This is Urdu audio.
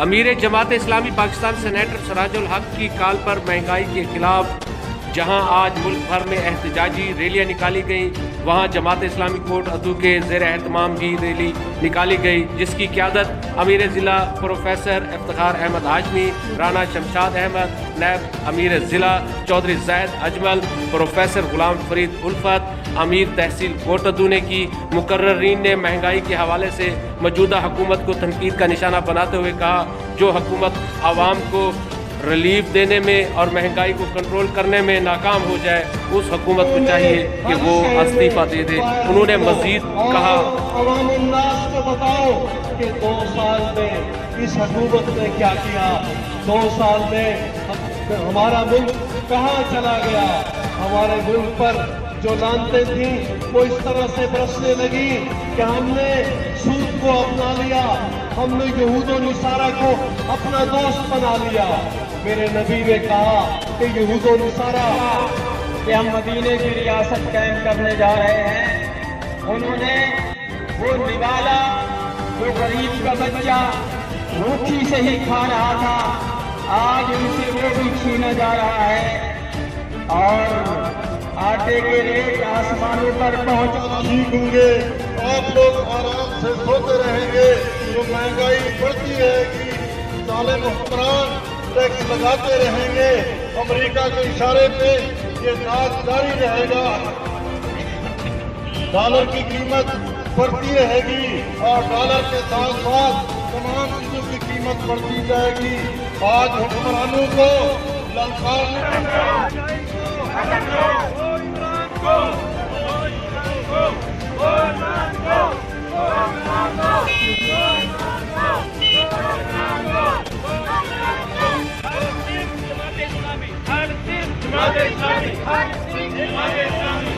امیر جماعت اسلامی پاکستان سینیٹر سراج الحق کی کال پر مہنگائی کے خلاف جہاں آج ملک بھر میں احتجاجی ریلیاں نکالی گئیں، وہاں جماعت اسلامی کوٹ ادو کے زیر اہتمام بھی ریلی نکالی گئی، جس کی قیادت امیر ضلع پروفیسر افتخار احمد ہاشمی، رانا شمشاد احمد، نائب امیر ضلع چودھری زید اجمل، پروفیسر غلام فرید الفت، امیر تحصیل کوٹ ادو نے کی۔ مقررین نے مہنگائی کے حوالے سے موجودہ حکومت کو تنقید کا نشانہ بناتے ہوئے کہا، جو حکومت عوام کو ریلیف دینے میں اور مہنگائی کو کنٹرول کرنے میں ناکام ہو جائے، اس حکومت کو چاہیے کہ وہ استعفیٰ دے دے۔ انہوں نے مزید کہا، عوام الناس کو بتاؤ کہ 2 سال میں اس حکومت نے کیا کیا، 2 سال میں ہمارا ملک کہاں چلا گیا۔ ہمارے ملک پر جو لانتیں تھیں وہ اس طرح سے برسنے لگی کہ ہم نے سود کو اپنا لیا، ہم نے یہود و نصارہ کو اپنا دوست بنا لیا۔ میرے نبی نے کہا کہ یہود و نصارہ کہ ہم مدینے کی ریاست قائم کرنے جا رہے ہیں، انہوں نے وہ نوالا جو غریب کا بچہ روٹی سے ہی کھا رہا تھا، آج ان سے وہ بھی چھینا جا رہا ہے، اور آٹے کے ریٹ آسمانوں پر پہنچ سیکھیں گے، آپ لوگ آرام سے سوتے رہیں گے۔ جو مہنگائی بڑھتی رہے گی، ظالم حکمران ٹیکس لگاتے رہیں گے، امریکہ کے اشارے پہ یہ ناچ جاری رہے گا، ڈالر کی قیمت بڑھتی رہے گی اور ڈالر کے ساتھ ساتھ تمام چیزوں کی قیمت بڑھتی جائے گی۔ آج حکمرانوں کو للکارنے جماعت اسلامی